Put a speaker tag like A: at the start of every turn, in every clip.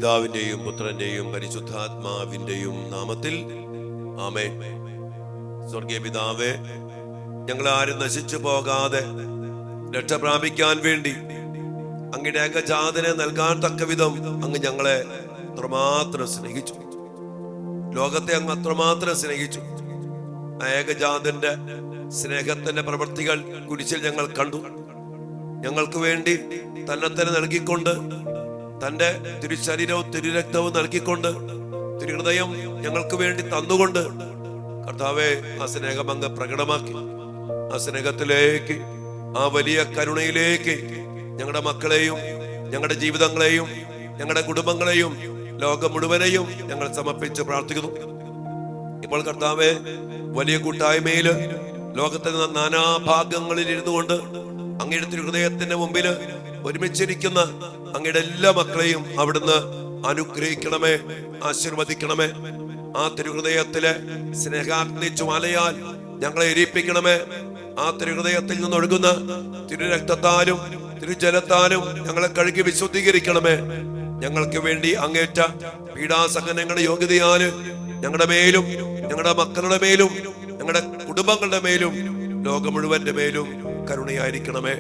A: പിതാവിന്റെയും പുത്രന്റെയും പരിശുദ്ധാത്മാവിന്റെയും നാമത്തിൽ ആമേൻ. സ്വർഗീയ പിതാവേ, ഞങ്ങളാരും നശിച്ചു പോകാതെ രക്ഷ പ്രാപിക്കാൻ വേണ്ടി അങ്ങയുടെ ഏകജാതനെ നൽകാൻ തക്ക വിധം അങ്ങ് ഞങ്ങളെ അത്രമാത്രം സ്നേഹിച്ചു. ലോകത്തെ അങ്ങ് അത്രമാത്രം സ്നേഹിച്ചു. ആ ഏകജാതന്റെ സ്നേഹത്തിന്റെ പ്രവൃത്തികൾ കുരിശിൽ ഞങ്ങൾ കണ്ടു. ഞങ്ങൾക്ക് വേണ്ടി തന്നെ നൽകിക്കൊണ്ട്, തന്റെ തിരുശരീരവും തിരുരക്തവും നൽകിക്കൊണ്ട്, തിരുഹൃദയം ഞങ്ങൾക്ക് വേണ്ടി തന്നുകൊണ്ട് കർത്താവെ ആ സ്നേഹം അങ്ങ് പ്രകടമാക്കി. ആ സ്നേഹത്തിലേക്ക്, ആ വലിയ കരുണയിലേക്ക് ഞങ്ങളുടെ മക്കളെയും ഞങ്ങളുടെ ജീവിതങ്ങളെയും ഞങ്ങളുടെ കുടുംബങ്ങളെയും ലോകം മുഴുവനെയും ഞങ്ങൾ സമർപ്പിച്ച് പ്രാർത്ഥിക്കുന്നു. ഇപ്പോൾ കർത്താവെ, വലിയ കൂട്ടായ്മയില് ലോകത്തിന്റെ നാനാഭാഗങ്ങളിൽ ഇരുന്നു കൊണ്ട് അങ്ങയുടെ തിരുഹൃദയത്തിന്റെ മുമ്പിൽ ഒരുമിച്ചിരിക്കുന്ന അങ്ങയുടെ എല്ലാ മക്കളെയും അവിടുന്ന് അനുഗ്രഹിക്കണമേ, ആശീർവദിക്കണമേ. ആ തിരുഹൃദയത്തിലെ സ്നേഹാഗ്നി ജ്വാലയാൽ ഞങ്ങളെ എരിപ്പിക്കണമേ. ആ തിരുഹൃദയത്തിൽ നിന്നൊഴുകുന്ന തിരുരക്തത്താലും തിരുജലത്താലും ഞങ്ങളെ കഴുകി വിശുദ്ധീകരിക്കണമേ. ഞങ്ങൾക്ക് വേണ്ടി അങ്ങേറ്റ പീഡാസഹനങ്ങളുടെ യോഗ്യതയാല് ഞങ്ങളുടെ മേലും ഞങ്ങളുടെ മക്കളുടെ മേലും ഞങ്ങളുടെ കുടുംബങ്ങളുടെ മേലും ലോകം മുഴുവന്റെ മേലും കരുണയായിരിക്കണമേ.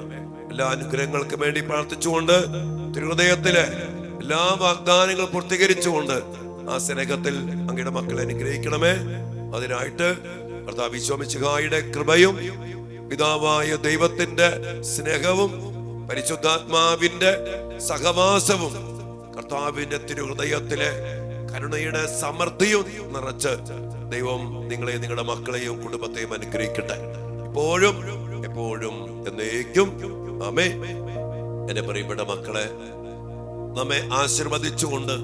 A: എല്ലാ അനുഗ്രഹങ്ങൾക്കും വേണ്ടി പ്രാർത്ഥിച്ചുകൊണ്ട് തിരുഹൃദയത്തിലെ എല്ലാ വാഗ്ദാനങ്ങളും പൂർത്തീകരിച്ചുകൊണ്ട് ആ സ്നേഹത്തിൽ അങ്ങയുടെ മക്കളെ അനുഗ്രഹിക്കണമേ. അതിനായിട്ട് കർത്താവ് ഈശോ മിശിഹായുടെ കൃപയും പിതാവായ ദൈവത്തിന്റെ സ്നേഹവും പരിശുദ്ധാത്മാവിന്റെ സഹവാസവും കർത്താവിന്റെ തിരുഹൃദയത്തിലെ കരുണയുടെ സമൃദ്ധിയും നിറച്ച് ദൈവം നിങ്ങളെ, നിങ്ങളുടെ മക്കളെയും കുടുംബത്തെയും അനുഗ്രഹിക്കട്ടെ, ഇപ്പോഴും എപ്പോഴും എന്നേക്കും. ആമേൻ. എന്റെ പ്രിയപ്പെട്ട മക്കളെ, നമ്മെ ആശീർവദിച്ചുകൊണ്ട്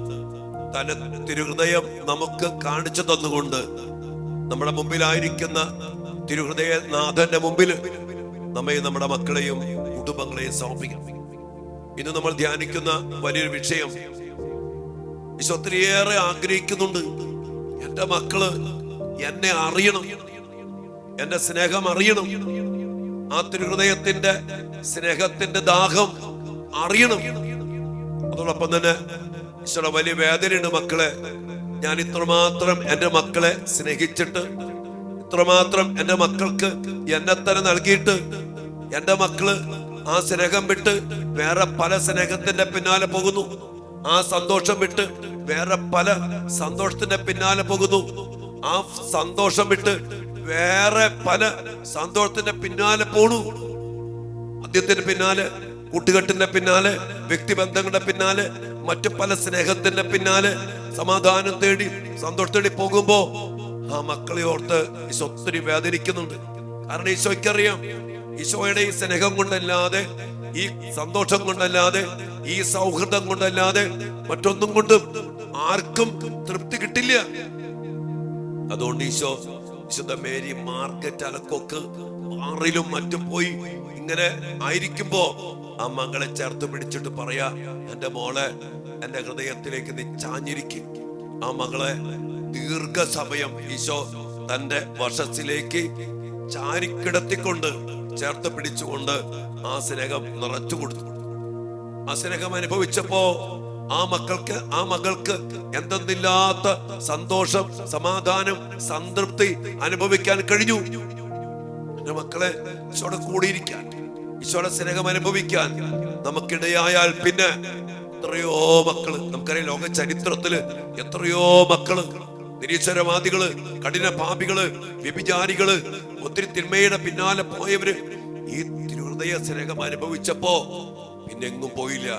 A: തന്റെ തിരുഹൃദയം നമുക്ക് കാണിച്ചു തന്നുകൊണ്ട് നമ്മുടെ മുമ്പിലായിരിക്കുന്ന തിരുഹൃദയനാഥന്റെ മുമ്പിൽ നമ്മയും നമ്മുടെ മക്കളെയും കുടുംബങ്ങളെയും സമർപ്പിക്കാം. ഇന്ന് നമ്മൾ ധ്യാനിക്കുന്ന വലിയൊരു വിഷയം ഈശോ ഒത്തിരിയേറെ ആഗ്രഹിക്കുന്നുണ്ട്. എന്റെ മക്കള് എന്നെ അറിയണം, എന്റെ സ്നേഹം അറിയണം, ആ തിരുഹൃദയത്തിന്റെ സ്നേഹത്തിന്റെ ദാഹം അറിയണം. അതോടൊപ്പം തന്നെ ഈശോയുടെ വലിയ വേദനയുണ്ട്. മക്കളെ, ഞാൻ ഇത്രമാത്രം എന്റെ മക്കളെ സ്നേഹിച്ചിട്ട്, ഇത്രമാത്രം എന്റെ മക്കൾക്ക് എന്നെ തന്നെ നൽകിയിട്ട്, എന്റെ മക്കള് ആ സ്നേഹം വിട്ട് വേറെ പല സ്നേഹത്തിന്റെ പിന്നാലെ പോകുന്നു. ആ സന്തോഷം വിട്ട് വേറെ പല സന്തോഷത്തിന്റെ പിന്നാലെ പോകുന്നു. ആ സന്തോഷം വിട്ട് വേറെ പല സന്തോഷത്തിന്റെ പിന്നാലെ പോണു. മദ്യത്തിന്റെ പിന്നാലെ, കൂട്ടുകെട്ടിന്റെ പിന്നാലെ, വ്യക്തിബന്ധങ്ങളുടെ പിന്നാലെ, മറ്റു പല സ്നേഹത്തിന്റെ പിന്നാലെ സമാധാനം തേടി സന്തോഷം തേടി പോകുമ്പോ ആ മക്കളെ ഓർത്ത് ഈശോ ഒത്തിരി വേദനിക്കുന്നുണ്ട്. കാരണം ഈശോയ്ക്കറിയാം, ഈശോയുടെ ഈ സ്നേഹം കൊണ്ടല്ലാതെ, ഈ സന്തോഷം കൊണ്ടല്ലാതെ, ഈ സൗഹൃദം കൊണ്ടല്ലാതെ മറ്റൊന്നും കൊണ്ടും ആർക്കും തൃപ്തി കിട്ടില്ല. അതുകൊണ്ട് ഈശോ വിശുദ്ധ മേരി മാർക്കറ്റ് അലക്കൊക്ക് ആറിലും മറ്റും പോയി ഇങ്ങനെ ആയിരിക്കുമ്പോ ആ മകളെ ചേർത്ത് പിടിച്ചിട്ട് പറയാ, എന്റെ മോളെ എന്റെ ഹൃദയത്തിലേക്ക് നീ ചാഞ്ഞിരിക്കും. ആ മകളെ ദീർഘസമയം ഈശോ തന്റെ വശത്തിലേക്ക് ചാരിക്കിടത്തിക്കൊണ്ട് ചേർത്ത് പിടിച്ചുകൊണ്ട് ആ സ്നേഹം നിറച്ചു കൊടുത്തു. ആ സ്നേഹം അനുഭവിച്ചപ്പോ ആ മകൾക്ക് എന്തെന്നില്ലാത്ത സന്തോഷം, സമാധാനം, സംതൃപ്തി അനുഭവിക്കാൻ കഴിഞ്ഞു. എന്റെ മക്കളെ ഈശോയുടെ കൂടിയിരിക്കാൻ, ഈശോയുടെ സ്നേഹം അനുഭവിക്കാൻ നമുക്കിടയായാൽ പിന്നെ എത്രയോ മക്കള്, നമുക്കറിയാം ലോക ചരിത്രത്തില് എത്രയോ മക്കള്, നിരീശ്വരവാദികള്, കഠിന പാപികള്, വ്യഭിചാരികള്, ഒത്തിരി തിന്മയുടെ പിന്നാലെ പോയവര് ഈ തിരുഹൃദയ സ്നേഹം അനുഭവിച്ചപ്പോ പിന്നെ എങ്ങും പോയില്ല.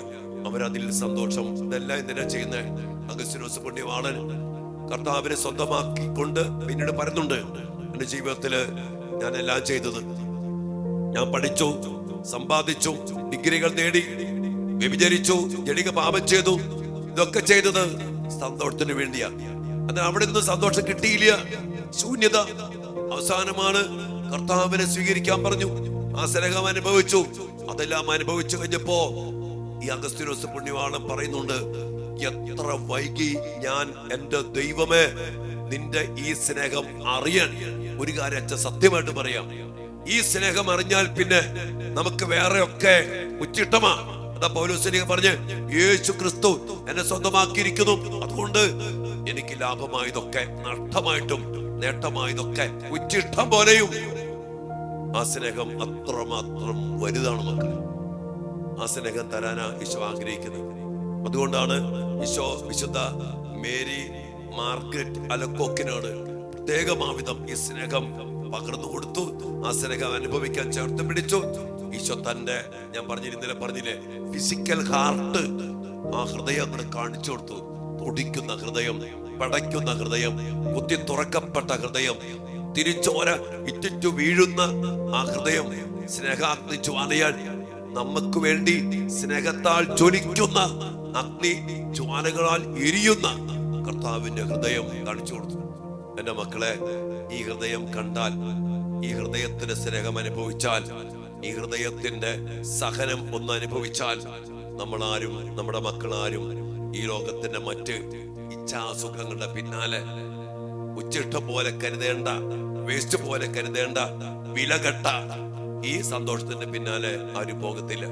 A: അവരതിൽ സന്തോഷം. ഇതെല്ലാം എന്തിനാ ചെയ്യുന്നത്? അഗസ്തീനോസ് പുണ്യവാളൻ കർത്താവിനെ സ്വന്തമാക്കിക്കൊണ്ട് പിന്നീട് പറയുന്നുണ്ട്, എന്റെ ജീവിതത്തില് ഞാൻ എല്ലാം ചെയ്തത്, ഞാൻ പഠിച്ചു, സമ്പാദിച്ചു, ഡിഗ്രികൾ നേടി, വ്യഭിചരിച്ചു, ജടിക പാപം ചെയ്തു, ഇതൊക്കെ ചെയ്തത് സന്തോഷത്തിന് വേണ്ടിയാ. അത് അവിടെ നിന്ന് സന്തോഷം കിട്ടിയില്ല, ശൂന്യത. അവസാനമാണ് കർത്താവിനെ സ്വീകരിക്കാൻ പറഞ്ഞു. ആ സ്നേഹം അനുഭവിച്ചു. അതെല്ലാം അനുഭവിച്ചു കഴിഞ്ഞപ്പോ ഈ അഗസ്തീനോസ് പുണ്യവാളൻ പറയുന്നുണ്ട്, എത്ര വൈകി ഞാൻ എന്റെ ദൈവമേ നിന്റെ ഈ സ്നേഹം അറിയാൻ. ഒരു കാര്യം അച്ഛൻ സത്യമായിട്ട് പറയാം, ഈ സ്നേഹം അറിഞ്ഞാൽ പിന്നെ നമുക്ക് വേറെ ഒക്കെ ഉച്ചിഷ്ടമാ. അതാ പൗലോസ് പറഞ്ഞ്, യേശു ക്രിസ്തു എന്നെ സ്വന്തമാക്കിയിരിക്കുന്നു, അതുകൊണ്ട് എനിക്ക് ലാഭമായതൊക്കെ നഷ്ടമായിട്ടും നേട്ടമായതൊക്കെ ഉച്ചിഷ്ടം പോലെയും. ആ സ്നേഹം അത്രമാത്രം വലുതാണ് മക്കളെ. ആ സ്നേഹം തരാനാ ഈശോ ആഗ്രഹിക്കുന്നത്. അതുകൊണ്ടാണ് ഈശോ വിശുദ്ധ മേരി മാർഗ്രറ്റ് അലക്കോക്കിനോട് പ്രത്യേകമാവിധം ഈ സ്നേഹം പകർന്നു കൊടുത്തു. ആ സ്നേഹം അനുഭവിക്കാൻ ചേർത്ത് പിടിച്ചു. ഈശോ തന്റെ, ഞാൻ ഇന്നലെ പറഞ്ഞില്ലേ, ഫിസിക്കൽ ഹാർട്ട്, ആ ഹൃദയം അങ്ങനെ കാണിച്ചു കൊടുത്തു. തുടിക്കുന്ന ഹൃദയം, പടയ്ക്കുന്ന ഹൃദയം, കുത്തി തുറക്കപ്പെട്ട ഹൃദയം, തിരിച്ചോര ഇറ്റിറ്റു വീഴുന്ന ആ ഹൃദയം, സ്നേഹാഗ്നി ജ്വാലയാൽ നമുക്ക് വേണ്ടി സ്നേഹത്താൽ ജ്വലിക്കുന്ന അഗ്നി ജ്വാലകളാൽ എരിയുന്ന കർത്താവിന്റെ ഹൃദയം കാണിച്ചു കൊടുത്തു. എന്റെ മക്കളെ, ഈ ഹൃദയം കണ്ടാൽ, ഈ ഹൃദയത്തിന്റെ സ്നേഹം അനുഭവിച്ചാൽ, ഈ ഹൃദയത്തിന്റെ സഹനം ഒന്ന് അനുഭവിച്ചാൽ, നമ്മളാരും, നമ്മുടെ മക്കളാരും ഈ ലോകത്തിന്റെ മറ്റ് ഇച്ഛാസുഖങ്ങളുടെ പിന്നാലെ ഉച്ചിഷ്ടം പോലെ കരുതേണ്ട, വേസ്റ്റ് പോലെ കരുതേണ്ട, വിലകെട്ട ഈ സന്തോഷത്തിന്റെ പിന്നാലെ ആരും പോകത്തില്ല.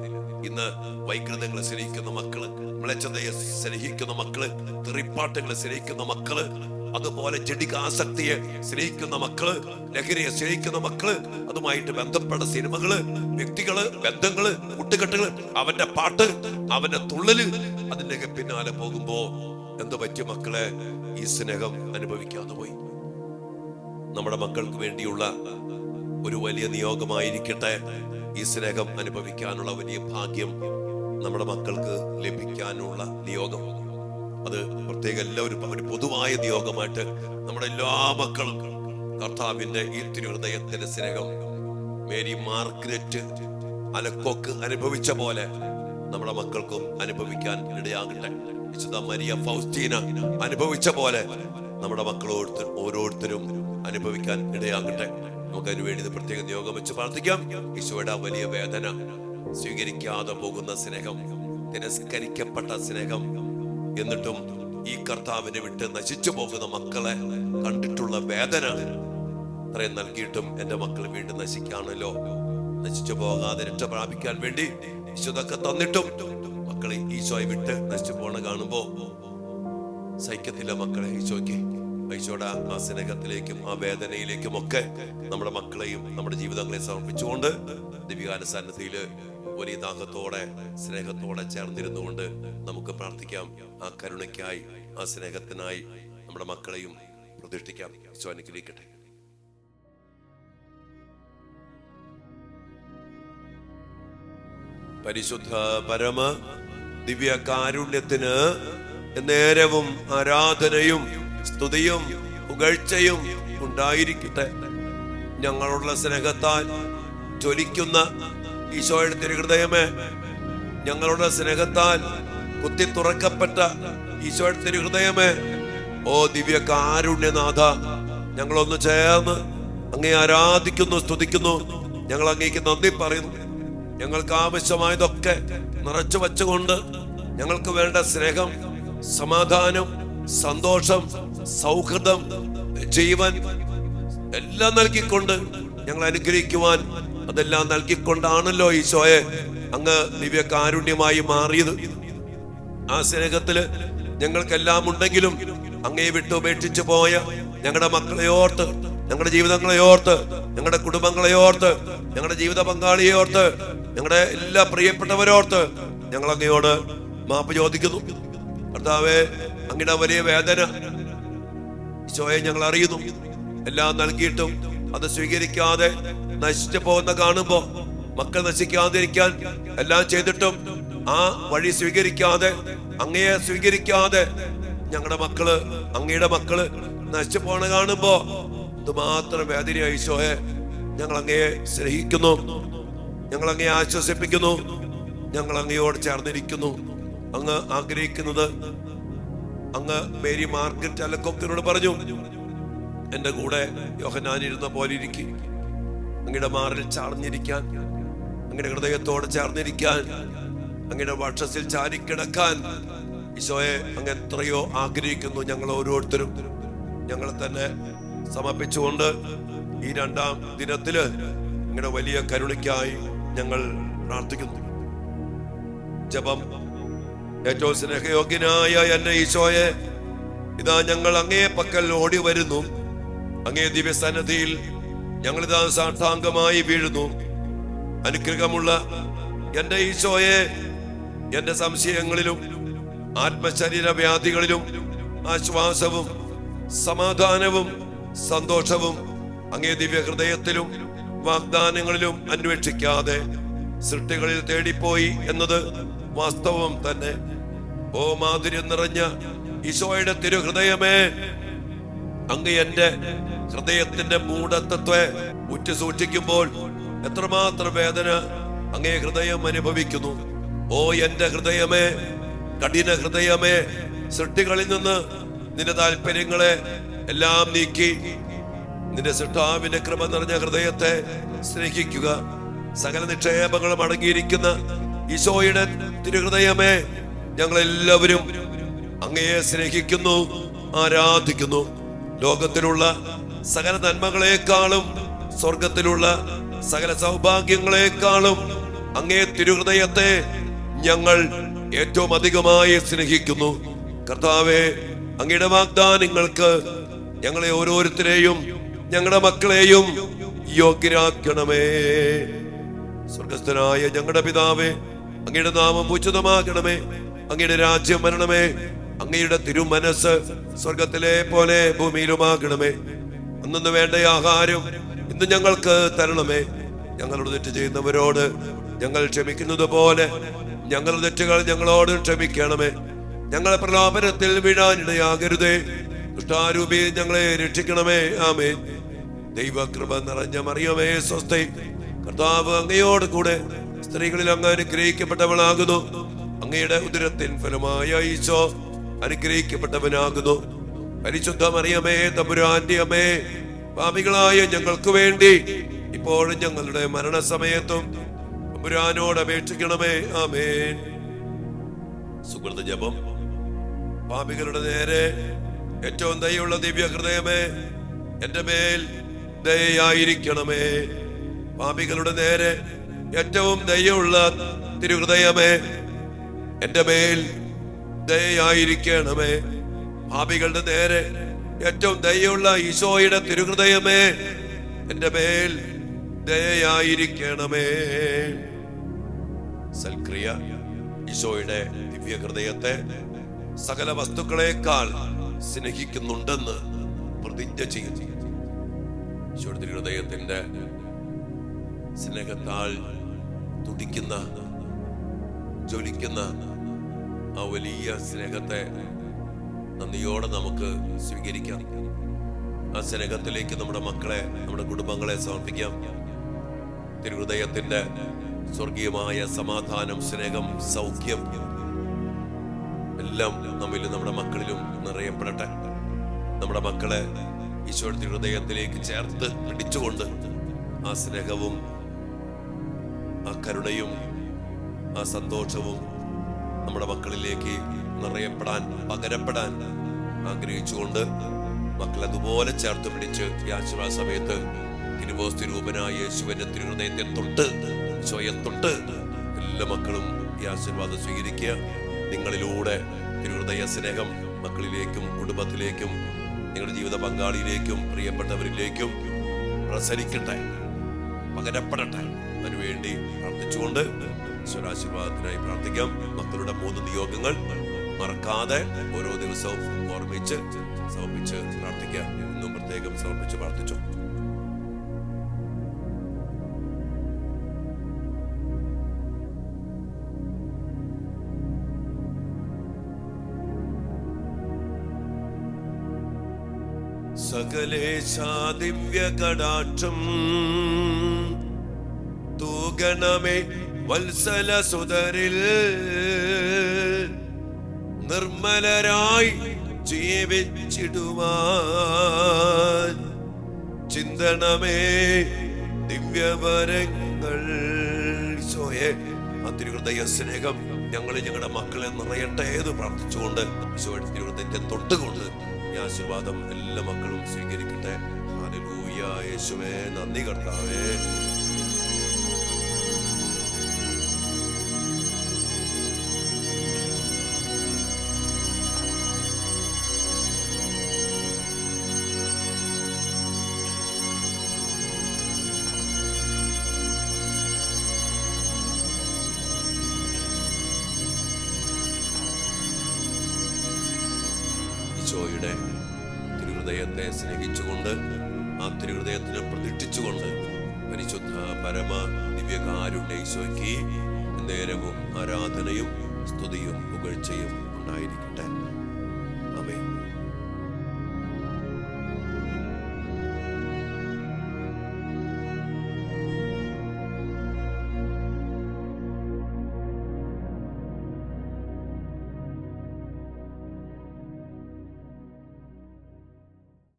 A: ഇന്ന് വൈകൃതങ്ങളെ സ്നേഹിക്കുന്ന മക്കള്, മ്ലേച്ഛതയെ സ്നേഹിക്കുന്ന മക്കള്, തെറിപ്പാട്ടുകളെ സ്നേഹിക്കുന്ന മക്കള്, അതുപോലെ ജഡികാസക്തിയെ സ്നേഹിക്കുന്ന മക്കള്, ലഹരിയെ സ്നേഹിക്കുന്ന മക്കള്, അതുമായിട്ട് ബന്ധപ്പെട്ട സിനിമകള്, വ്യക്തികള്, ബന്ധങ്ങള്, കൂട്ടുകെട്ടുകള്, അവന്റെ പാട്ട്, അവന്റെ തുള്ളല്, അതിന്റെ പിന്നാലെ പോകുമ്പോ എന്ത് പറ്റിയ മക്കളെ? ഈ സ്നേഹം അനുഭവിക്കാതെ പോയി. നമ്മുടെ മക്കൾക്ക് വേണ്ടിയുള്ള ഒരു വലിയ നിയോഗമായിരിക്കട്ടെ ഈ സ്നേഹം അനുഭവിക്കാനുള്ള വലിയ ഭാഗ്യം നമ്മുടെ മക്കൾക്ക് ലഭിക്കാനുള്ള നിയോഗം. അത് പ്രത്യേക എല്ലാവരും ഒരു പൊതുവായ നിയോഗമായിട്ട് നമ്മുടെ എല്ലാ മക്കളും കർത്താവിന്റെ ഈ തിരുഹൃദയത്തിന്റെ സ്നേഹം മേരി മാർഗ്രറ്റ് അലക്കോക്ക് അനുഭവിച്ച പോലെ നമ്മുടെ മക്കൾക്കും അനുഭവിക്കാൻ ഇടയാകട്ടെ. വിശുദ്ധ മരിയ ഫൗസ്റ്റീന അനുഭവിച്ച പോലെ നമ്മുടെ മക്കൾ ഓരോരുത്തരും അനുഭവിക്കാൻ ഇടയാകട്ടെ. നമുക്ക് അതിനുവേണ്ടി പ്രത്യേക നിയോഗം വെച്ച് പ്രാർത്ഥിക്കാം. ഈശോയുടെ വലിയ വേദന, സ്വീകരിക്കാതെ പോകുന്ന സ്നേഹം, തിരസ്കരിക്കപ്പെട്ട സ്നേഹം, എന്നിട്ടും ഈ കർത്താവിനെ വിട്ട് നശിച്ചു പോകുന്ന മക്കളെ കണ്ടിട്ടുള്ള വേദന, അത്രയും നൽകിയിട്ടും എന്റെ മക്കൾ വീണ്ടും നശിക്കാണല്ലോ, നശിച്ചു പോകാതെ രക്ഷ പ്രാപിക്കാൻ വേണ്ടി ഈശോതൊക്കെ തന്നിട്ടും മക്കളെ ഈശോയെ വിട്ട് നശിച്ചു പോണ കാണുമ്പോ സഹിക്കത്തില്ല മക്കളെ. ഈശോയുടെ ആ സ്നേഹത്തിലേക്കും ആ വേദനയിലേക്കും ഒക്കെ നമ്മുടെ മക്കളെയും നമ്മുടെ ജീവിതങ്ങളെയും സമർപ്പിച്ചുകൊണ്ട് ദിവ്യകാല സന്നിധിയില് വലിയ ദാഹത്തോടെ സ്നേഹത്തോടെ ചേർന്നിരുന്നുകൊണ്ട് നമുക്ക് പ്രാർത്ഥിക്കാം. ആ കരുണയ്ക്കായി, ആ സ്നേഹത്തിനായി നമ്മുടെ മക്കളെയും പ്രതിഷ്ഠിക്കാം. ഈശോ അനുഗ്രഹിക്കട്ടെ. പരിശുദ്ധ പരമ ദിവ്യ കാരുണ്യത്തിന് നേരവും ആരാധനയും സ്തുതിയും പുകഴ്ചയും ഉണ്ടായിരിക്കട്ടെ. ഞങ്ങളുള്ള സ്നേഹത്താൽ ജ്വലിക്കുന്ന ഈശോയുടെ തിരുഹൃദയമേ, ഞങ്ങളുടെ സ്നേഹത്താൽ കുത്തി തുറക്കപ്പെട്ട ഈശോയുടെ തിരുഹൃദയമേ, ഓ ദിവ്യ കാരുണ്യനാഥ, ഞങ്ങളൊന്ന് ചേർന്ന് അങ്ങേ ആരാധിക്കുന്നു, സ്തുതിക്കുന്നു. ഞങ്ങൾ അങ്ങേക്ക് നന്ദി പറയുന്നു. ഞങ്ങൾക്ക് ആവശ്യമായതൊക്കെ നിറച്ചു വച്ചുകൊണ്ട് ഞങ്ങൾക്ക് വേണ്ട സ്നേഹം, സമാധാനം, സന്തോഷം, സൗഹൃദം, ജീവൻ എല്ലാം നൽകിക്കൊണ്ട് ഞങ്ങൾ അനുഗ്രഹിക്കുവാൻ, അതെല്ലാം നൽകിക്കൊണ്ടാണല്ലോ ഈശോയെ അങ്ങ് ദിവ്യ കാരുണ്യമായി മാറിയത്. ആ സ്നേഹത്തില് ഞങ്ങൾക്കെല്ലാം ഉണ്ടെങ്കിലും അങ്ങയെ വിട്ട് ഉപേക്ഷിച്ചു പോയ ഞങ്ങളുടെ മക്കളെ ഓർത്ത്, ഞങ്ങളുടെ ജീവിതങ്ങളെ ഓർത്ത്, ഞങ്ങളുടെ കുടുംബങ്ങളെ ഓർത്ത്, ഞങ്ങളുടെ ജീവിത പങ്കാളിയെ ഓർത്ത്, ഞങ്ങളുടെ എല്ലാ പ്രിയപ്പെട്ടവരോർത്ത് ഞങ്ങൾ അങ്ങയോട് മാപ്പ് ചോദിക്കുന്നു. കർത്താവേ, അങ്ങയുടെ വലിയ വേദന ഈശോയെ ഞങ്ങൾ അറിയുന്നു. എല്ലാം നൽകിയിട്ടും അത് സ്വീകരിക്കാതെ നശിച്ചു പോകുന്ന കാണുമ്പോ, മക്കൾ നശിക്കാതിരിക്കാൻ എല്ലാം ചെയ്തിട്ടും ആ വഴി സ്വീകരിക്കാതെ, അങ്ങയെ സ്വീകരിക്കാതെ ഞങ്ങളുടെ മക്കള്, അങ്ങയുടെ മക്കള് നശിച്ചു പോണ കാണുമ്പോ ഇതുമാത്രം വേദനയായി. ഈശോയെ, ഞങ്ങൾ അങ്ങയെ സ്നേഹിക്കുന്നു, ഞങ്ങൾ അങ്ങയെ ആശ്വസിപ്പിക്കുന്നു, ഞങ്ങൾ അങ്ങയോട് ചേർന്നിരിക്കുന്നു. അങ്ങ് ആഗ്രഹിക്കുന്നത്, അങ്ങ് മേരി മാർഗ്രറ്റ് അലക്കോക്കിനോട് പറഞ്ഞു, എന്റെ കൂടെ യോഹന്നാൻ ഇരുന്ന പോലെ ഇരിക്കും, അങ്ങയുടെ മാറിൽ ചാർന്നിരിക്കാൻ, അങ്ങയുടെ ഹൃദയത്തോട് ചേർന്നിരിക്കാൻ, അങ്ങയുടെ വക്ഷസിൽ ചാരിക്കിടക്കാൻ ഈശോയെ അങ്ങ് എത്രയോ ആഗ്രഹിക്കുന്നു. ഞങ്ങൾ ഓരോരുത്തരും ഞങ്ങളെ തന്നെ സമർപ്പിച്ചുകൊണ്ട് ഈ രണ്ടാം ദിനത്തില് അങ്ങയുടെ വലിയ കരുണയ്ക്കായി ഞങ്ങൾ പ്രാർത്ഥിക്കുന്നു. ജപം. ഏറ്റവും സ്നേഹയോഗ്യനായ എന്റെ ഈശോയെ, ഇതാ ഞങ്ങൾ അങ്ങേ പക്കൽ ഓടി വരുന്നു. അങ്ങേ ദിവ്യസന്നിധിയിൽ ഞങ്ങളിതാ സാഷ്ടാംഗമായി വീഴുന്നു. അനുഗ്രഹമുള്ള എന്റെ ഈശോയെ, എന്റെ സംശയങ്ങളിലും ആത്മശരീര വ്യാധികളിലും ആശ്വാസവും സമാധാനവും സന്തോഷവും അങ്ങേ ദിവ്യ ഹൃദയത്തിലും വാഗ്ദാനങ്ങളിലും അന്വേഷിക്കാതെ സൃഷ്ടികളിൽ തേടിപ്പോയി എന്നത് വാസ്തവം തന്നെ. ഓ മാധുര്യം നിറഞ്ഞ ഈശോയുടെ തിരുഹൃദയമേ, അങ്ങ് എന്റെ ഹൃദയത്തിന്റെ മൂഢത്വത്തെ ഉറ്റു സൂക്ഷിക്കുമ്പോൾ എത്രമാത്രം വേദന അങ്ങേ ഹൃദയം അനുഭവിക്കുന്നു. ഓ എന്റെ ഹൃദയമേ, കഠിന ഹൃദയമേ, സൃഷ്ടികളിൽ നിന്ന് നിന്റെ താല്പര്യങ്ങളെ എല്ലാം നീക്കി നിന്റെ സൃഷ്ടാവിന്റെ കൃപ നിറഞ്ഞ ഹൃദയത്തെ സ്നേഹിക്കുക. സകല നിക്ഷേപങ്ങളും അടങ്ങിയിരിക്കുന്ന ഈശോയുടെ തിരുഹൃദയമേ, ഞങ്ങളെല്ലാവരും അങ്ങയെ സ്നേഹിക്കുന്നു, ആരാധിക്കുന്നു. ലോകത്തിലുള്ള സകല നന്മകളെക്കാളും സ്വർഗത്തിലുള്ള സകല സൗഭാഗ്യങ്ങളെക്കാളും അങ്ങേ തിരുഹൃദയത്തെ ഞങ്ങൾ ഏറ്റവും അധികമായി സ്നേഹിക്കുന്നു. കർത്താവേ, അങ്ങയുടെ വാഗ്ദാനങ്ങൾക്ക് ഞങ്ങളെ ഓരോരുത്തരെയും ഞങ്ങളുടെ മക്കളെയും യോഗ്യരാക്കണമേ. സ്വർഗസ്ഥനായ ഞങ്ങളുടെ പിതാവേ, അങ്ങയുടെ നാമം ഉചിതമാകണമേ. അങ്ങയുടെ രാജ്യം വരണമേ. അങ്ങയുടെ തിരുമനസ് സ്വർഗത്തിലെ പോലെ ഭൂമിയിലുമാകണമേ. അന്നു വേണ്ട ആഹാരം ഇന്ന് ഞങ്ങൾക്ക് തരണമേ. ഞങ്ങളോട് തെറ്റ് ചെയ്യുന്നവരോട് ഞങ്ങൾ ക്ഷമിക്കുന്നത് പോലെ ഞങ്ങളുടെ തെറ്റുകൾ ഞങ്ങളോട് ക്ഷമിക്കണമേ. ഞങ്ങളെ പ്രലോഭനത്തിൽ വീഴാനിടയാകരുതേ. ദുഷ്ടാരൂപി ഞങ്ങളെ രക്ഷിക്കണമേ. ആമേൻ. ദൈവകൃപ നിറഞ്ഞ മറിയമേ, സ്വസ്തി. കർത്താവ് അങ്ങയോട് കൂടെ സ്ത്രീകളിൽ അങ്ങ് അനുഗ്രഹിക്കപ്പെട്ടവളാകുന്നു. അങ്ങയുടെ ഉദരത്തിൻ ഫലമായ ഈശോ അനുഗ്രഹിക്കപ്പെട്ടവനാകുന്നു. പരിശുദ്ധ മറിയമേ, തമ്പുരാന്റെ അമ്മേ, പാപികളായ ഞങ്ങൾക്ക് വേണ്ടി ഇപ്പോഴും ഞങ്ങളുടെ മരണസമയത്തും തമ്പുരാനോട് അപേക്ഷിക്കണമേ. ആമേൻ. സുഹൃത ജപം. പാപികളുടെ നേരെ ഏറ്റവും ദയുള്ള ദിവ്യ ഹൃദയമേ, എന്റെ മേൽ ദയയായിരിക്കണമേ. പാപികളുടെ നേരെ ഏറ്റവും ദയുള്ള തിരുഹൃദയമേ, എന്റെ മേൽ ദയയായിരിക്കണമേ. പാപികളുടെ നേരെ ഏറ്റവും ദയുള്ള ഈശോയുടെ തിരുഹൃദയമേ, എന്റെ മേൽ ദയയായിരിക്കണമേ. സൽക്രിയ. ഈശോയുടെ ദിവ്യ ഹൃദയത്തെ സകല വസ്തുക്കളെക്കാൾ സ്നേഹിക്കുന്നുണ്ടെന്ന് പ്രതിജ്ഞ ചെയ്യുന്നു. ഈശോയുടെ തിരുഹൃദയത്തിന്റെ സ്നേഹത്താൽ തുടിക്കുന്ന ജ്വലിക്കുന്ന ആ വലിയ സ്നേഹത്തെ നന്ദിയോടെ നമുക്ക് സ്വീകരിക്കാം. ആ സ്നേഹത്തിലേക്ക് നമ്മുടെ മക്കളെ, നമ്മുടെ കുടുംബങ്ങളെ സമർപ്പിക്കാം. തിരുഹൃദയത്തിന്റെ സ്വർഗീയമായ സമാധാനം, സ്നേഹം, സൗഖ്യം എല്ലാം നമ്മിലും നമ്മുടെ മക്കളിലും നിറയപ്പെടട്ടെ. നമ്മുടെ മക്കളെ ഈശോയുടെ തിരുഹൃദയത്തിലേക്ക് ചേർത്ത് പിടിച്ചുകൊണ്ട് ആ സ്നേഹവും ആ കരുണയും ആ സന്തോഷവും നമ്മുടെ മക്കളിലേക്ക് നിറയപ്പെടാൻ, പകരപ്പെടാൻ ആഗ്രഹിച്ചുകൊണ്ട് മക്കളെ അതുപോലെ ചേർത്ത് പിടിച്ച് ഈ ആശീർവാദ സമയത്ത് തിരുവോസ്തിരൂപനായ യേശുവിന്റെ തിരുഹൃദയത്തെ തൊട്ട്, ഈശോയെ തൊട്ട് എല്ലാ മക്കളും ഈ ആശീർവാദം സ്വീകരിക്കുക. നിങ്ങളിലൂടെ തിരുഹൃദയ സ്നേഹം മക്കളിലേക്കും കുടുംബത്തിലേക്കും നിങ്ങളുടെ ജീവിത പങ്കാളിയിലേക്കും പ്രിയപ്പെട്ടവരിലേക്കും പ്രസരിക്കട്ടെ, പകരപ്പെടട്ടെ. അതിനുവേണ്ടി പ്രാർത്ഥിച്ചുകൊണ്ട് ഈശ്വരാശീർവാദത്തിനായി പ്രാർത്ഥിക്കാം. മക്കളുടെ 3 നിയോഗങ്ങൾ മറക്കാതെ ഓരോ ദിവസവും ഓർമ്മിച്ച് സമർപ്പിച്ച് പ്രാർത്ഥിക്കാം. ഇന്നും പ്രത്യേകം സമർപ്പിച്ച് പ്രാർത്ഥിച്ചു. സകലേശാ ദിവ്യ കടാക്ഷം തൂഗണമേ വത്സല സുതരിൽ, നിർമ്മലരായി ജീവിച്ചിടുവാൻ ചിന്തണമേ ദിവ്യവരങ്ങൾ. ഈശോയെ, ആ തിരുഹൃദയ സ്നേഹം ഞങ്ങളെ ഞങ്ങളുടെ മക്കളെ നിറയട്ടെ എന്ന് പ്രാർത്ഥിച്ചുകൊണ്ട് ഈശോയുടെ തിരുഹൃദയത്തെ തൊട്ടുകൊണ്ട് ഈ ആശീർവാദം എല്ലാ മക്കളും സ്വീകരിക്കട്ടെ. ഹല്ലേലൂയ. യേശുവേ, നന്ദി കർത്താവേ. സ്നേഹിച്ചുകൊണ്ട് ആ തിരുഹൃദയത്തിനെ പ്രതിഷ്ഠിച്ചുകൊണ്ട് പരിശുദ്ധ പരമ ദിവ്യകാരുണ്യ ഈശോയ്ക്ക് നേരവും ആരാധനയും സ്തുതിയും പുകഴ്ചയും ഉണ്ടായിരിക്കട്ടെ.